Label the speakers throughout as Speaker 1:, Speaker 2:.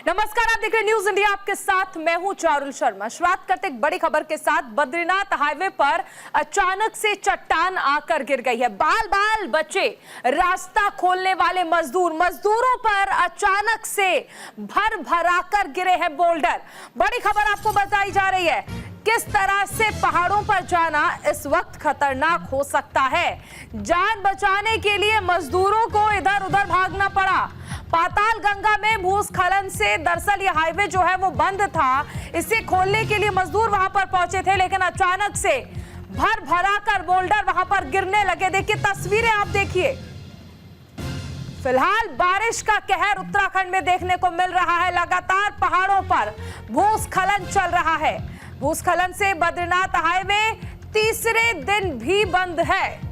Speaker 1: नमस्कार, आप देख रहे हैं न्यूज इंडिया। आपके साथ मैं हूं चारुल शर्मा। शुरुआत करते एक बड़ी खबर के साथ। बद्रीनाथ हाईवे पर अचानक से चट्टान आकर गिर गई है। बाल बाल बचे रास्ता खोलने वाले मजदूरों पर अचानक से भर भराकर गिरे हैं बोल्डर। बड़ी खबर आपको बताई जा रही है किस तरह से पहाड़ों पर जाना इस वक्त खतरनाक हो सकता है। जान बचाने के लिए मजदूरों को इधर उधर भागना पड़ा। पाताल गंगा में भूस्खलन से दरअसल ये हाईवे जो है वो बंद था। इसे खोलने के लिए मजदूर वहां पर पहुंचे थे, लेकिन अचानक से भर भरा कर बोल्डर वहां पर गिरने लगे। देखिए तस्वीरें, आप देखिए। फिलहाल बारिश का कहर उत्तराखंड में देखने को मिल रहा है। लगातार पहाड़ों पर भूस्खलन चल रहा है। भूस्खलन से बद्रीनाथ हाईवे तीसरे दिन भी बंद है।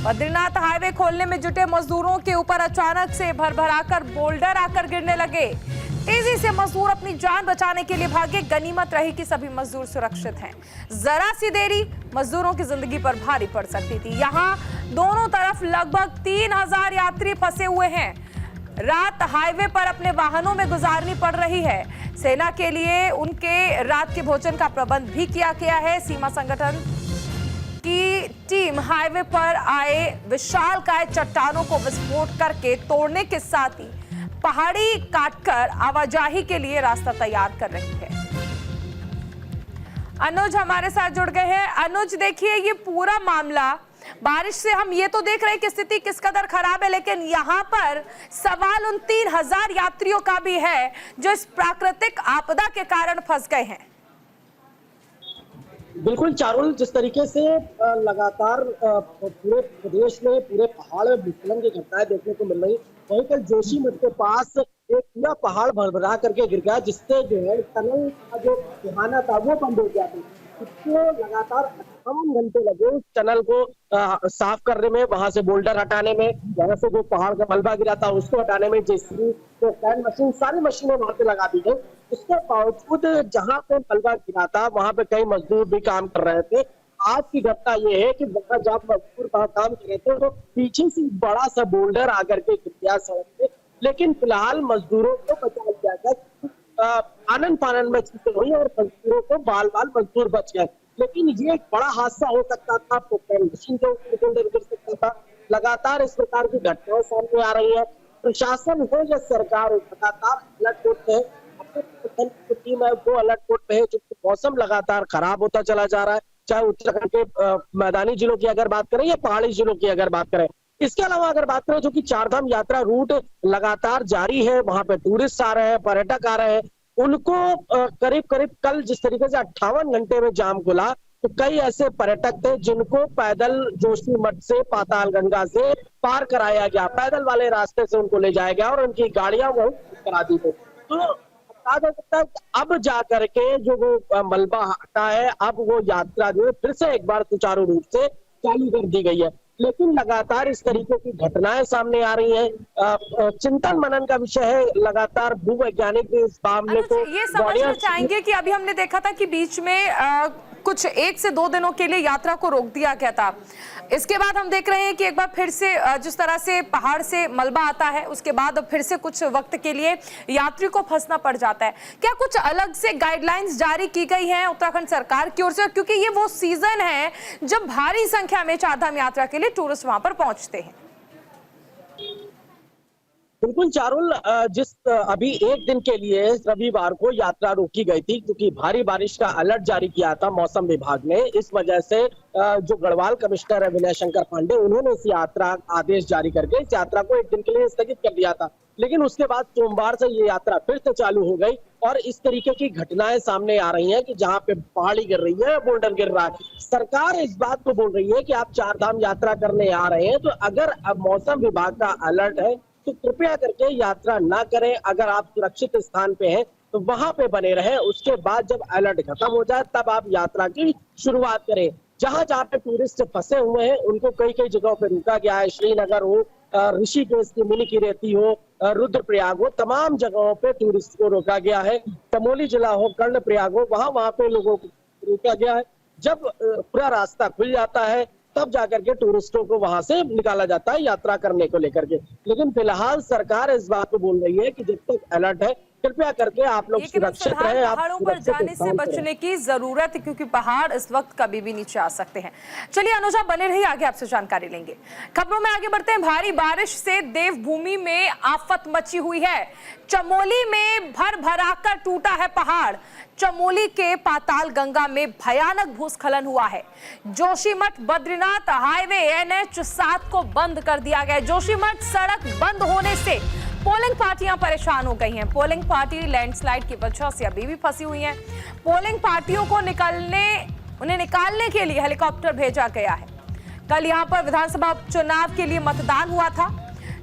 Speaker 1: बद्रीनाथ हाईवे खोलने में जुटे मजदूरों के ऊपर अचानक से भरभराकर बोल्डर आकर गिरने लगे। तेजी से मजदूर अपनी जान बचाने के लिए भागे। गनीमत रही कि सभी मजदूर सुरक्षित हैं। जरा सी देरी मजदूरों की जिंदगी पर भारी पड़ सकती थी। यहाँ दोनों तरफ लगभग 3000 यात्री फंसे हुए हैं। रात हाईवे पर अपने वाहनों में गुजारनी पड़ रही है। सेना के लिए उनके रात के भोजन का प्रबंध भी किया गया है। सीमा संगठन की टीम हाईवे पर आए विशालकाय चट्टानों को विस्फोट करके तोड़ने के साथ ही पहाड़ी काटकर आवाजाही के लिए रास्ता तैयार कर रही है। अनुज हमारे साथ जुड़ गए हैं। अनुज, देखिए ये पूरा मामला, बारिश से हम ये तो देख रहे हैं कि स्थिति किस कदर खराब है, लेकिन यहाँ पर सवाल उन 3000 यात्रियों का भी है जो इस प्राकृतिक आपदा के कारण फंस गए हैं।
Speaker 2: बिल्कुल चारुल, जिस तरीके से लगातार पूरे प्रदेश में, पूरे पहाड़ में भूस्खलन की घटनाएं देखने को मिल रही, वहीं कल जोशीमठ के पास एक पूरा पहाड़ भरभरा करके गिर गया, जिससे जो है टनल का जो बहाना था वो बंद हो गया था। इसको लगातार 58 घंटे लगे उस टनल को साफ करने में, वहां से बोल्डर हटाने में, वहां से जो पहाड़ का मलबा गिरा था उसको हटाने में। जेसीबी तो कैन मशीन, सारी मशीनें वहां पे लगा दी गई। उसके बावजूद जहां पे मलबा गिरा था वहां पे कई मजदूर भी काम कर रहे थे। आज की घटना ये है कि जब मजदूर वहां काम कर रहे थे तो पीछे से बड़ा सा बोल्डर आकर के गिर गया सड़क पे। लेकिन फिलहाल मजदूरों को बचा लिया गया, आनन फानन में चीजें हुई और मजदूरों को बाल बाल मजदूर बच गए। लेकिन ये एक बड़ा हादसा हो सकता था, मशीन के ऊपर बोल्डर गिर सकता था। लगातार इस प्रकार की घटनाएं सामने आ रही है। प्रशासन हो या सरकार हो, लगातार अलर्ट मोड पे है। अपने टीम है वो अलर्ट मोड पे है, क्योंकि मौसम लगातार खराब होता चला जा रहा है। चाहे उत्तराखंड के मैदानी जिलों की अगर बात करें या पहाड़ी जिलों की अगर बात करें। इसके अलावा अगर बात करें जो कि चारधाम यात्रा रूट लगातार जारी है, वहां पे टूरिस्ट आ रहे हैं, पर्यटक आ रहे हैं, उनको करीब करीब कल जिस तरीके से 58 घंटे में जाम खुला, तो कई ऐसे पर्यटक थे जिनको पैदल जोशीमठ से पाताल गंगा से पार कराया गया, पैदल वाले रास्ते से उनको ले जाया गया और उनकी गाड़ियां वो करा दी गई। तो कहा जा सकता है अब जाकर के जो वो मलबा हटा है, अब वो यात्रा जो है फिर से एक बार सुचारू रूप से चालू कर दी गई है। लेकिन लगातार इस तरीके की घटनाएं सामने आ रही हैं। चिंतन मनन का विषय है। लगातार भूवैज्ञानिक इस मामले को
Speaker 1: ये समझना चाहेंगे कि अभी हमने देखा था कि बीच में कुछ 1 से 2 दिनों के लिए यात्रा को रोक दिया गया था। इसके बाद हम देख रहे हैं कि एक बार फिर से जिस तरह से पहाड़ से मलबा आता है, उसके बाद फिर से कुछ वक्त के लिए यात्री को फंसना पड़ जाता है। क्या कुछ अलग से गाइडलाइंस जारी की गई हैं उत्तराखंड सरकार की ओर से, क्योंकि ये वो सीजन है जब भारी संख्या में चारधाम यात्रा के लिए टूरिस्ट वहां पर पहुंचते हैं?
Speaker 2: बिल्कुल चारुल, जिस अभी एक दिन के लिए रविवार को यात्रा रोकी गई थी, क्योंकि भारी बारिश का अलर्ट जारी किया था मौसम विभाग ने। इस वजह से जो गढ़वाल कमिश्नर है विनय शंकर पांडे, उन्होंने इस यात्रा आदेश जारी करके इस यात्रा को एक दिन के लिए स्थगित कर दिया था। लेकिन उसके बाद सोमवार से ये यात्रा फिर से चालू हो गई और इस तरीके की घटनाएं सामने आ रही हैं कि जहां पे पहाड़ी गिर रही है, बोल्डर गिर रहा है। सरकार इस बात को बोल रही है कि आप चारधाम यात्रा करने आ रहे हैं तो अगर अब मौसम विभाग का अलर्ट है तो कृपया करके यात्रा ना करें। अगर आप सुरक्षित स्थान पे हैं तो वहां पे बने रहें। उसके बाद जब अलर्ट खत्म हो जाए तब आप यात्रा की शुरुआत करें। जहां जहां पे टूरिस्ट फंसे हुए हैं उनको कई कई जगहों पे रोका गया है। श्रीनगर हो, ऋषिकेश की मिनी की रेती हो, रुद्रप्रयाग हो, तमाम जगहों पे टूरिस्ट को रोका गया है। चमोली जिला हो, कर्णप्रयाग हो, वहां पे लोगों को रोका गया है। जब पूरा रास्ता खुल जाता है तब जाकर के टूरिस्टों को वहां से निकाला जाता है यात्रा करने को लेकर के। लेकिन फिलहाल सरकार इस बात को बोल रही है कि जब तक अलर्ट है कृपया करके आप लोग
Speaker 1: लेकिन
Speaker 2: सुरक्षित
Speaker 1: फिलहाल
Speaker 2: रहे, आप
Speaker 1: पहाड़ों पर
Speaker 2: सुरक्षित
Speaker 1: जाने से
Speaker 2: स्थान पर रहें।
Speaker 1: बचने की जरूरत है, क्योंकि पहाड़ इस वक्त कभी भी नीचे आ सकते हैं। चलिए अनुजा बने रही, आगे आपसे जानकारी लेंगे। खबरों में आगे बढ़ते हैं। भारी बारिश से देवभूमि में आफत मची हुई है। चमोली में भर भराकर टूटा है पहाड़। चमोली के पाताल गंगा में भयानक भूस्खलन हुआ है। जोशीमठ बद्रीनाथ हाईवे NH 7 को बंद कर दिया गया है। जोशीमठ सड़क बंद होने से पोलिंग पार्टियां परेशान हो गई हैं। पोलिंग पार्टी लैंडस्लाइड की वजह से अभी भी फंसी हुई हैं। पोलिंग पार्टियों को उन्हें निकालने के लिए हेलीकॉप्टर भेजा गया है। कल यहां पर विधानसभा उपचुनाव के लिए मतदान हुआ था।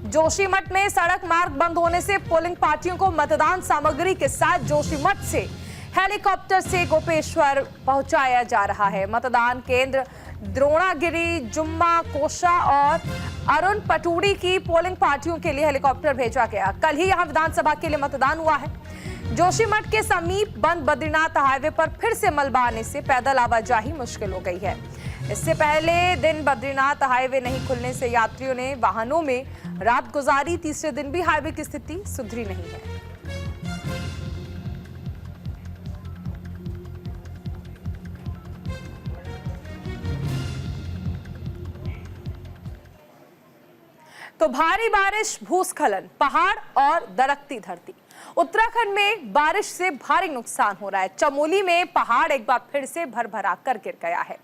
Speaker 1: जोशीमठ में सड़क मार्ग बंद होने से पोलिंग पार्टियों को मतदान सामग्री के साथ जोशीमठ से हेलीकॉप्टर से गोपेश्वर पहुंचाया जा रहा है। मतदान केंद्र द्रोणागिरी, जुम्मा, कोशा और अरुण पटूड़ी की पोलिंग पार्टियों के लिए हेलीकॉप्टर भेजा गया। कल ही यहां विधानसभा के लिए मतदान हुआ है। जोशीमठ के समीप बंद बद्रीनाथ हाईवे पर फिर से मलबा आने से पैदल आवाजाही मुश्किल हो गई है। इससे पहले दिन बद्रीनाथ हाईवे नहीं खुलने से यात्रियों ने वाहनों में रात गुजारी। तीसरे दिन भी हाईवे की स्थिति सुधरी नहीं है। तो भारी बारिश, भूस्खलन, पहाड़ और दरकती धरती। उत्तराखंड में बारिश से भारी नुकसान हो रहा है। चमोली में पहाड़ एक बार फिर से भर कर गिर गया है।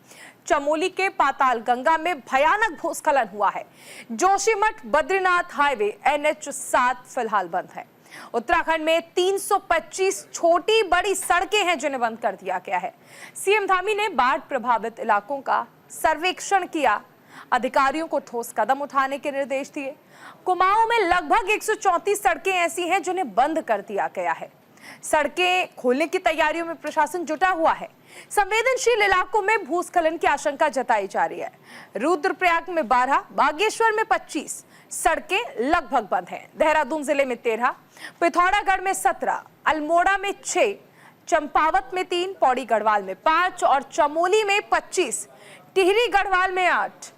Speaker 1: चमोली के पाताल गंगा में भयानक भूस्खलन हुआ है। जोशीमठ बद्रीनाथ हाईवे NH 7 फिलहाल बंद है। उत्तराखंड में 325 छोटी बड़ी सड़कें हैं जिन्हें बंद कर दिया गया है। सीएम धामी ने बाढ़ प्रभावित इलाकों का सर्वेक्षण किया। अधिकारियों को ठोस कदम उठाने के निर्देश दिए। कुमाऊं में लगभग 134 सड़कें ऐसी हैं जिन्हें बंद कर दिया गया है। सड़कें खोलने की तैयारियों में प्रशासन जुटा हुआ है। संवेदनशील इलाकों में भूस्खलन की आशंका जताई जा रही है। रुद्रप्रयाग में 12, बागेश्वर में 25 सड़कें लगभग बंद हैं। देहरादून जिले में 13, पिथौरागढ़ में 17, अल्मोड़ा में 6, चंपावत में 3, पौड़ी गढ़वाल में 5 और चमोली में 25, टिहरी गढ़वाल में 8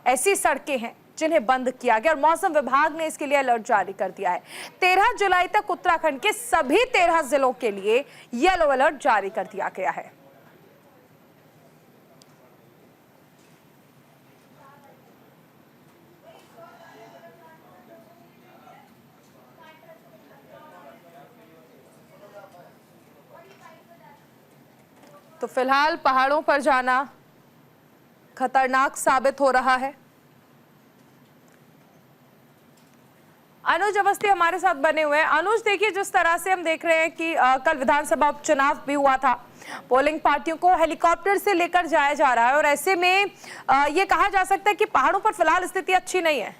Speaker 1: ऐसी सड़कें हैं जिन्हें बंद किया गया और मौसम विभाग ने इसके लिए अलर्ट जारी कर दिया है। 13 जुलाई तक उत्तराखंड के सभी 13 जिलों के लिए येलो अलर्ट जारी कर दिया गया है। तो फिलहाल पहाड़ों पर जाना खतरनाक साबित हो रहा है। अनुज अवस्थी हमारे साथ बने हुए हैं। अनुज, देखिए जिस तरह से हम देख रहे हैं कि कल विधानसभा उपचुनाव भी हुआ था। पोलिंग पार्टियों को हेलीकॉप्टर से लेकर जाया जा रहा है और ऐसे में ये कहा जा सकता है कि पहाड़ों पर फिलहाल स्थिति अच्छी नहीं है।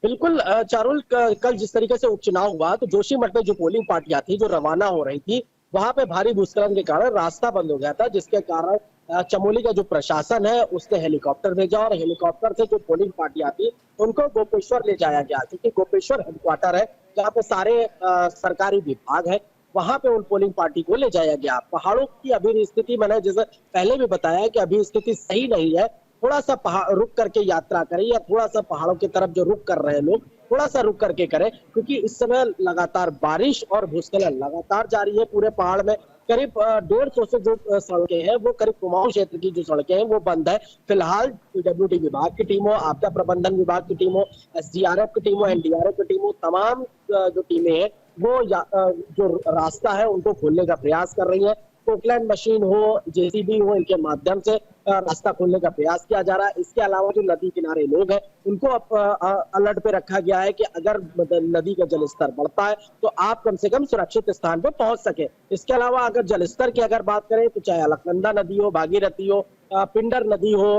Speaker 2: बिल्कुल चारुल, कल जिस तरीके से उपचुनाव हुआ तो जोशीमठ में जो पोलिंग पार्टियां थी जो रवाना हो रही थी, वहां पे भारी भूस्खलन के कारण रास्ता बंद हो गया था, जिसके कारण चमोली का जो प्रशासन है उसने हेलीकॉप्टर भेजा और हेलीकॉप्टर से जो पोलिंग पार्टियां थी उनको गोपेश्वर ले जाया गया, क्योंकि गोपेश्वर हेडक्वार्टर है जहाँ पे सारे सरकारी विभाग है। वहां पे उन पोलिंग पार्टी को ले जाया गया। पहाड़ों की अभी स्थिति, मैंने जैसे पहले भी बताया कि अभी स्थिति सही नहीं है। थोड़ा सा पहाड़ रुक करके यात्रा करें या थोड़ा सा पहाड़ों की तरफ जो रुक कर रहे हैं लोग थोड़ा सा रुक करके करें, क्योंकि इस समय लगातार बारिश और भूस्खलन लगातार जारी है पूरे पहाड़ में। करीब 150 से जो सड़कें हैं वो करीब कुमाऊं क्षेत्र की जो सड़कें हैं वो बंद है। फिलहाल पीडब्ल्यूडी विभाग की टीमों, आपदा प्रबंधन विभाग की टीमों, SDRF की टीमों, NDRF की टीमों, तमाम जो टीमें हैं वो जो रास्ता है उनको खोलने का प्रयास कर रही है। पोकलैंड मशीन हो, JCB हो, इनके माध्यम से रास्ता खोलने का प्रयास किया जा रहा है। इसके अलावा जो नदी किनारे लोग हैं उनको अलर्ट पे रखा गया है कि अगर नदी का जलस्तर बढ़ता है तो आप कम से कम सुरक्षित स्थान पर पहुंच सके। इसके अलावा अगर जलस्तर की अगर बात करें तो चाहे अलकनंदा नदी हो, भागीरथी हो, पिंडर नदी हो,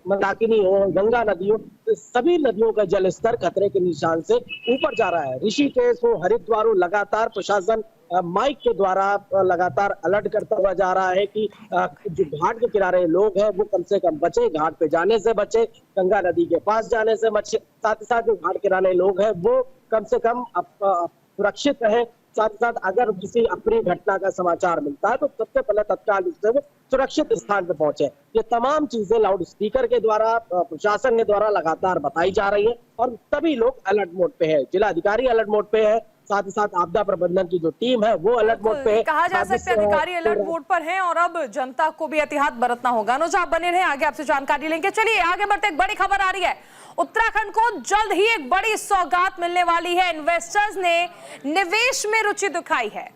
Speaker 2: मंदाकिनी हो, गंगा नदी हो, तो सभी नदियों का जलस्तर खतरे के निशान से ऊपर जा रहा है। ऋषिकेश हो, हरिद्वार हो, लगातार प्रशासन माइक के द्वारा लगातार अलर्ट करता हुआ जा रहा है कि जो घाट के किनारे लोग हैं वो कम से कम बचे, घाट पे जाने से बचे, गंगा नदी के पास जाने से बचे। साथ ही साथ जो घाट किनारे लोग हैं वो कम से कम सुरक्षित रहे। साथ ही साथ अगर किसी अप्रिय घटना का समाचार मिलता है तो सबसे पहले तत्काल रूप से वो सुरक्षित स्थान पर पहुंचे। ये तमाम चीजें लाउड स्पीकर के द्वारा प्रशासन के द्वारा लगातार बताई जा रही है और सभी लोग अलर्ट मोड पे है। जिला अधिकारी अलर्ट मोड पे है, साथ ही साथ आपदा प्रबंधन की जो टीम है वो अलर्ट मोड पे है।
Speaker 1: कहा जा सकता है अधिकारी अलर्ट मोड पर हैं और अब जनता को भी एहतियात बरतना होगा। अनुज आप बने रहे, आगे आपसे जानकारी लेंगे। चलिए आगे बढ़ते, एक बड़ी खबर आ रही है। उत्तराखंड को जल्द ही एक बड़ी सौगात मिलने वाली है। इन्वेस्टर्स ने निवेश में रुचि दिखाई है।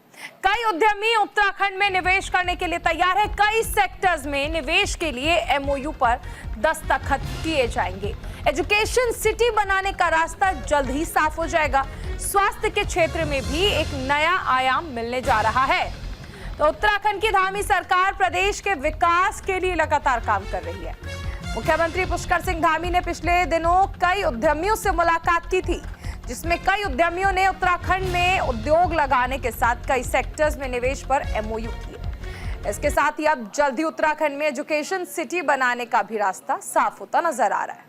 Speaker 1: कई उद्यमी उत्तराखंड में निवेश करने के लिए तैयार है। कई सेक्टर्स में निवेश के लिए एमओयू पर दस्तखत किए जाएंगे। एजुकेशन सिटी बनाने का रास्ता जल्द ही साफ हो जाएगा। स्वास्थ्य के क्षेत्र में भी एक नया आयाम मिलने जा रहा है। तो उत्तराखंड की धामी सरकार प्रदेश के विकास के लिए लगातार काम कर रही है। मुख्यमंत्री पुष्कर सिंह धामी ने पिछले दिनों कई उद्यमियों से मुलाकात की थी, जिसमें कई उद्यमियों ने उत्तराखंड में उद्योग लगाने के साथ कई सेक्टर्स में निवेश पर एमओयू किए। इसके साथ ही अब जल्द ही उत्तराखंड में एजुकेशन सिटी बनाने का भी रास्ता साफ होता नजर आ रहा है।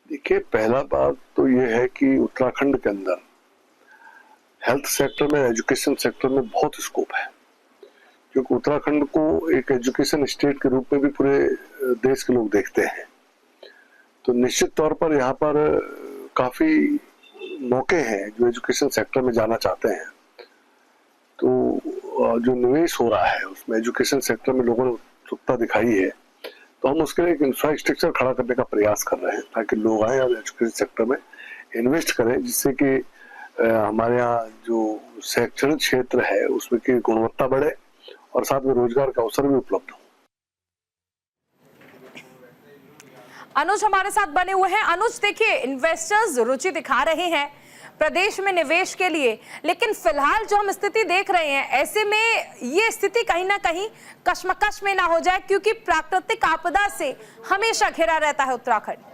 Speaker 3: देखिए, पहला बात तो ये है कि उत्तराखंड के अंदर हेल्थ सेक्टर में, एजुकेशन सेक्टर में बहुत स्कोप है, क्योंकि उत्तराखंड को एक एजुकेशन स्टेट के रूप में भी पूरे देश के लोग देखते हैं। तो निश्चित तौर पर यहाँ पर काफी मौके हैं जो एजुकेशन सेक्टर में जाना चाहते हैं। तो जो निवेश हो रहा है उसमें एजुकेशन सेक्टर में लोगों ने उत्सुकता दिखाई है, तो हम उसके लिए एक इंफ्रास्ट्रक्चर खड़ा करने का प्रयास कर रहे हैं ताकि लोग आए और एजुकेशन सेक्टर में इन्वेस्ट करें, जिससे कि हमारे यहाँ जो शैक्षणिक क्षेत्र है उसमें की गुणवत्ता बढ़े और साथ में रोजगार का अवसर भी उपलब्ध हो।
Speaker 1: अनुज हमारे साथ बने हुए हैं। अनुज, देखिए इन्वेस्टर्स रुचि दिखा रहे हैं प्रदेश में निवेश के लिए, लेकिन फिलहाल जो हम स्थिति देख रहे हैं, ऐसे में ये स्थिति कहीं ना कहीं कश्मकश में ना हो जाए, क्योंकि प्राकृतिक आपदा से हमेशा घिरा रहता है उत्तराखंड।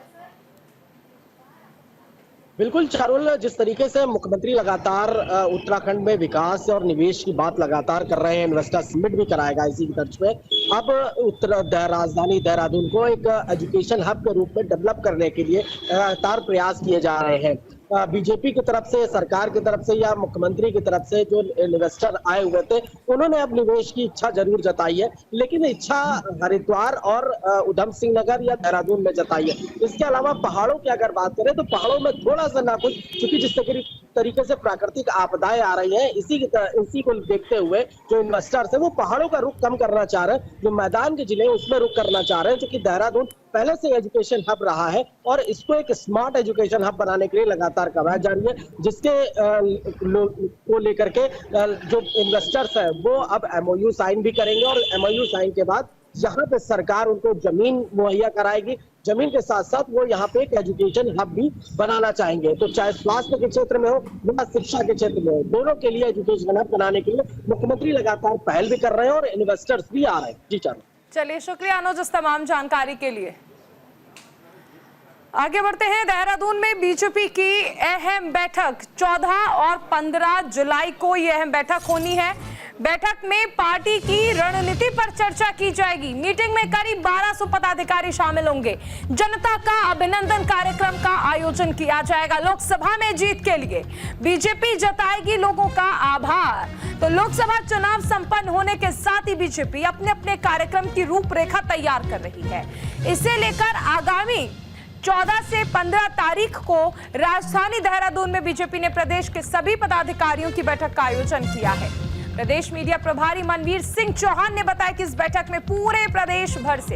Speaker 2: बिल्कुल चारुल, जिस तरीके से मुख्यमंत्री लगातार उत्तराखंड में विकास और निवेश की बात लगातार कर रहे हैं, इन्वेस्टर समिट भी कराएगा इसी की तर्ज पे। अब राजधानी देहरादून को एक एजुकेशन हब के रूप में डेवलप करने के लिए लगातार प्रयास किए जा रहे हैं। बीजेपी की तरफ से, सरकार की तरफ से या मुख्यमंत्री की तरफ से जो इन्वेस्टर आए हुए थे, उन्होंने अब निवेश की इच्छा जरूर जताई है, लेकिन इच्छा हरिद्वार और उधम सिंह नगर या देहरादून में जताई है। इसके अलावा पहाड़ों की अगर बात करें तो पहाड़ों में थोड़ा सा ना कुछ, क्योंकि जिस तरीके से प्राकृतिक आपदाएं आ रही हैं, इसी को देखते हुए जो इन्वेस्टर्स है वो पहाड़ों का रुख कम करना चाह रहे हैं, जो मैदान के जिले उसमें रुख करना चाह रहे हैं, क्योंकि देहरादून पहले से एजुकेशन हब रहा है और इसको एक स्मार्ट एजुकेशन हब बनाने के लिए लगातार कवायद जारी है, जिसके को लेकर के जो इन्वेस्टर्स है वो अब एमओयू साइन भी करेंगे और एमओयू साइन के बाद यहाँ पे सरकार उनको जमीन मुहैया कराएगी। जमीन के साथ साथ वो यहाँ पे एक एजुकेशन हब भी बनाना चाहेंगे, तो चाहे स्वास्थ्य के क्षेत्र में हो या शिक्षा के क्षेत्र में हो, दोनों के लिए एजुकेशन हब बनाने के लिए मुख्यमंत्री लगातार पहल भी कर रहे हैं और इन्वेस्टर्स भी आ रहे हैं। जी चारू।
Speaker 1: चलिए, शुक्रिया अनुज इस तमाम जानकारी के लिए। आगे बढ़ते हैं। देहरादून में बीजेपी की अहम बैठक 14 और 15 जुलाई को यह अहम बैठक होनी है। बैठक में पार्टी की रणनीति पर चर्चा की जाएगी। मीटिंग में करीब 1200 पदाधिकारी शामिल होंगे। जनता का अभिनंदन कार्यक्रम का आयोजन किया जाएगा। लोकसभा में जीत के लिए बीजेपी जताएगी लोगों का आभार। तो लोकसभा चुनाव संपन्न होने के साथ ही बीजेपी अपने अपने कार्यक्रम की रूपरेखा तैयार कर रही है। इसे लेकर आगामी 14 से 15 तारीख को राजधानी देहरादून में बीजेपी ने प्रदेश के सभी पदाधिकारियों की बैठक का आयोजन किया है। प्रदेश मीडिया प्रभारी मनवीर सिंह चौहान ने बताया कि इस बैठक में पूरे प्रदेश भर से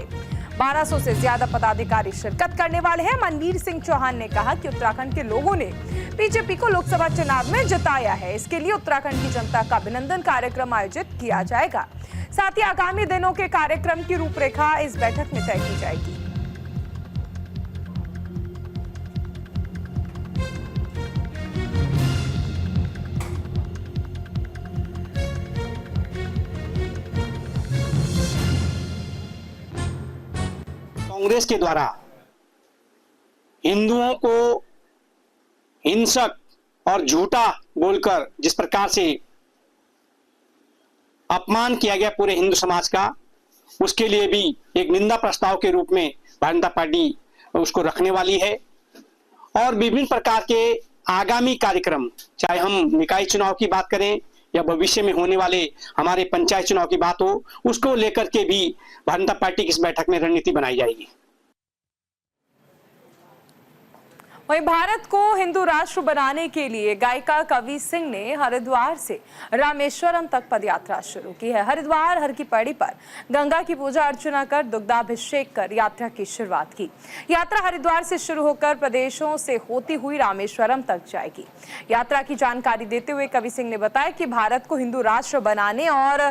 Speaker 1: 1200 से ज्यादा पदाधिकारी शिरकत करने वाले हैं। मनवीर सिंह चौहान ने कहा कि उत्तराखंड के लोगों ने बीजेपी को लोकसभा चुनाव में जिताया है। इसके लिए उत्तराखंड की जनता का अभिनंदन कार्यक्रम आयोजित किया जाएगा। साथ ही आगामी दिनों के कार्यक्रम की रूपरेखा इस बैठक में तय की जाएगी।
Speaker 4: कांग्रेस के द्वारा हिंदुओं को हिंसक और झूठा बोलकर जिस प्रकार से अपमान किया गया पूरे हिंदू समाज का, उसके लिए भी एक निंदा प्रस्ताव के रूप में भारतीय जनता पार्टी उसको रखने वाली है। और विभिन्न प्रकार के आगामी कार्यक्रम, चाहे हम निकाय चुनाव की बात करें या भविष्य में होने वाले हमारे पंचायत चुनाव की बात हो, उसको लेकर के भी भारतीय जनता पार्टी की इस बैठक में रणनीति बनाई जाएगी।
Speaker 1: वहीं भारत को हिंदू राष्ट्र बनाने के लिए गायिका कवि सिंह ने हरिद्वार से रामेश्वरम तक पदयात्रा शुरू की है। हरिद्वार हर की पैड़ी पर गंगा की पूजा अर्चना कर दुग्धाभिषेक कर यात्रा की शुरुआत की। यात्रा हरिद्वार से शुरू होकर प्रदेशों से होती हुई रामेश्वरम तक जाएगी। यात्रा की जानकारी देते हुए कवि सिंह ने बताया कि भारत को हिंदू राष्ट्र बनाने और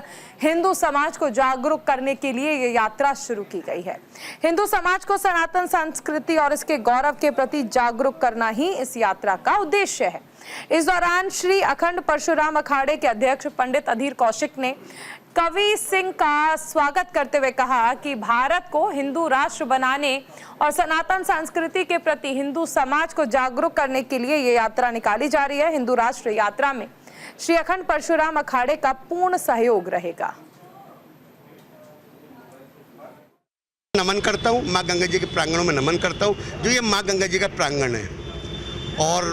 Speaker 1: हिंदू समाज को जागरूक करने के लिए ये यात्रा शुरू की गई है। हिंदू समाज को सनातन संस्कृति और इसके गौरव के प्रति जागरूक करना ही इस यात्रा का उद्देश्य है। इस दौरान श्री अखंड परशुराम अखाड़े के अध्यक्ष पंडित अधीर कौशिक ने कवि सिंह का स्वागत करते हुए कहा कि भारत को हिंदू राष्ट्र बनाने और सनातन संस्कृति के प्रति हिंदू समाज को जागरूक करने के लिए ये यात्रा निकाली जा रही है। हिंदू राष्ट्र यात्रा में श्री अखंड परशुराम अखाड़े का पूर्ण सहयोग रहेगा।
Speaker 5: नमन करता हूँ, माँ गंगा जी के प्रांगणों में नमन करता हूँ, जो ये माँ गंगा जी का प्रांगण है। और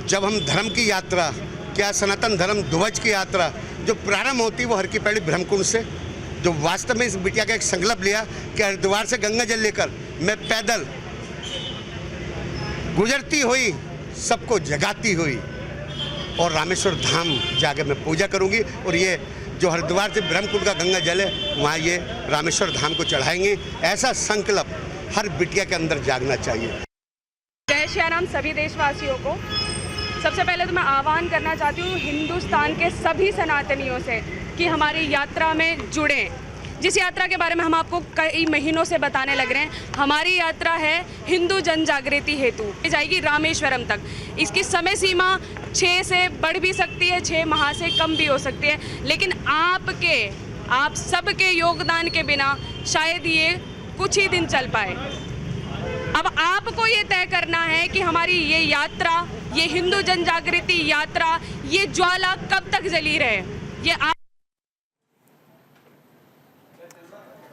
Speaker 5: जब हम धर्म की यात्रा, क्या सनातन धर्म ध्वज की यात्रा जो प्रारंभ होती है वो हर की पैड़ी ब्रह्मकुंड से, जो वास्तव में इस बिटिया का एक संकल्प लिया कि हरिद्वार से गंगा जल लेकर मैं पैदल गुजरती हुई सबको जगाती हुई और रामेश्वर धाम जाके मैं पूजा करूँगी। और ये जो हरिद्वार से ब्रह्मकुंड का गंगा जल है वहाँ ये रामेश्वर धाम को चढ़ाएंगे। ऐसा संकल्प हर बिटिया के अंदर जागना चाहिए।
Speaker 6: जय श्री राम सभी देशवासियों को। सबसे पहले तो मैं आह्वान करना चाहती हूँ हिंदुस्तान के सभी सनातनियों से कि हमारी यात्रा में जुड़ें। जिस यात्रा के बारे में हम आपको कई महीनों से बताने लग रहे हैं, हमारी यात्रा है हिंदू जन जागृति हेतु, जाएगी रामेश्वरम तक। इसकी समय सीमा 6 से बढ़ भी सकती है, 6 माह से कम भी हो सकती है, लेकिन आप सबके योगदान के बिना शायद ये कुछ ही दिन चल पाए। अब आपको ये तय करना है कि हमारी ये यात्रा, ये हिंदू जन जागृति यात्रा, ये ज्वाला कब तक जली रहे। ये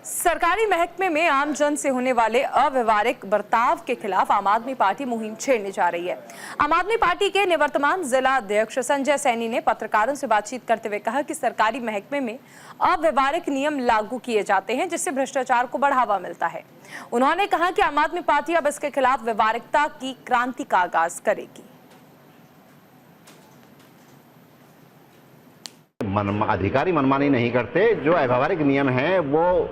Speaker 1: सरकारी महकमे में आम जन से होने वाले अव्यवहारिक बर्ताव के खिलाफ आम आदमी पार्टी मुहिम छेड़ने जा रही है। आम आदमी पार्टी के निवर्तमान जिला अध्यक्ष संजय सैनी ने पत्रकारों से बातचीत करते हुए कहा कि सरकारी महकमे में अव्यवहारिक नियम लागू किए जाते हैं जिससे भ्रष्टाचार को बढ़ावा मिलता है। उन्होंने कहा कि आम आदमी पार्टी अब इसके खिलाफ व्यवहारिकता की क्रांति का आगाज करेगी।
Speaker 7: अधिकारी मनमानी नहीं करते, जो अव्यवहारिक नियम है वो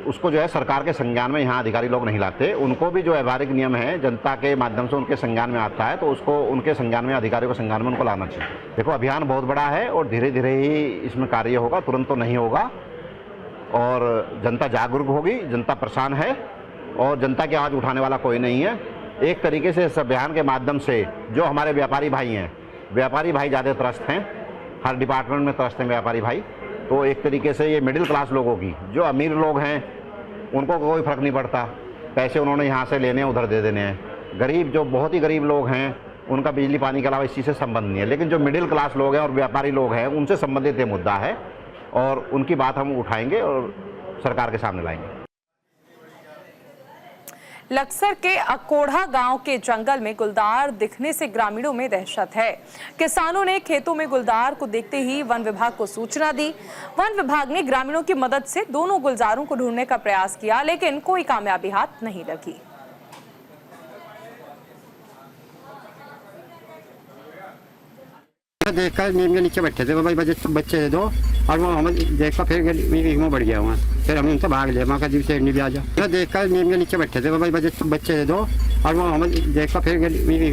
Speaker 7: उसको जो है सरकार के संज्ञान में यहाँ अधिकारी लोग नहीं लाते। उनको भी जो व्यवहारिक नियम है जनता के माध्यम से उनके संज्ञान में आता है तो उसको उनके संज्ञान में, अधिकारियों के संज्ञान में उनको लाना चाहिए। देखो अभियान बहुत बड़ा है और धीरे धीरे ही इसमें कार्य होगा, तुरंत तो नहीं होगा। और जनता जागरूक होगी, जनता परेशान है और जनता की आवाज़ उठाने वाला कोई नहीं है। एक तरीके से इस अभियान के माध्यम से जो हमारे व्यापारी भाई हैं, व्यापारी भाई ज़्यादा त्रस्त हैं, हर डिपार्टमेंट में त्रस्त हैं व्यापारी भाई। तो एक तरीके से ये मिडिल क्लास लोगों की, जो अमीर लोग हैं उनको कोई फ़र्क नहीं पड़ता, पैसे उन्होंने यहाँ से लेने हैं उधर दे देने हैं। गरीब, जो बहुत ही गरीब लोग हैं, उनका बिजली पानी के अलावा इस चीज़ से संबंध नहीं है। लेकिन जो मिडिल क्लास लोग हैं और व्यापारी लोग हैं उनसे संबंधित ये मुद्दा है और उनकी बात हम उठाएंगे और सरकार के सामने लाएंगे।
Speaker 1: लक्सर के अकोढ़ा गांव के जंगल में गुलदार दिखने से ग्रामीणों में दहशत है। किसानों ने खेतों में गुलदार को देखते ही वन विभाग को सूचना दी। वन विभाग ने ग्रामीणों की मदद से दोनों गुलदारों को ढूंढने का प्रयास किया, लेकिन कोई कामयाबी हाथ नहीं लगी।
Speaker 8: देखकर नीम के नीचे बैठे थे, भाई बच्चे दे दो, और वो हमें देखकर फिर वो बढ़ गया वहाँ। फिर हम उनसे भाग लिया, वहाँ का जीव से भी आ जाओ। देखकर नीम के नीचे बैठे थे, भाई बच्चे दे दो, और वो हमें देखकर फिर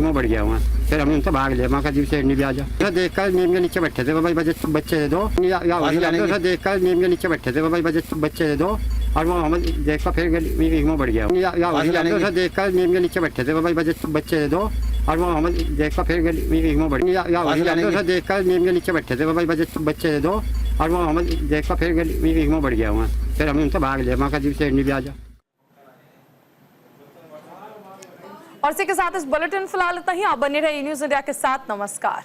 Speaker 8: वो बढ़ गया वहाँ। फिर हम उनसे भाग लिया, वहाँ का जीव से भी आ जाओ। देखकर नीम के नीचे बैठे थे, भाई बच्चे दे दो, देखकर नीम के नीचे बैठे थे, भाई बच्चे दे दो, और वो हमें देखकर फिर वो बढ़ गया। देखकर नीम के नीचे बैठे थे, भाई बच्चे दे दो, और वो हमें देखकर फिर वो बढ़ गया। देखकर नीम के नीचे बैठे थे, भाई बच्चे दे दो, और वो हमें देखकर फिर वो बढ़ गया वहाँ। फिर हम उनसे भाग लिया, वहाँ का जीव से भी आ जाओ।
Speaker 1: और इसी के साथ इस बुलेटिन फिलहाल इतना ही। आप बने रहे न्यूज़ इंडिया के साथ। नमस्कार।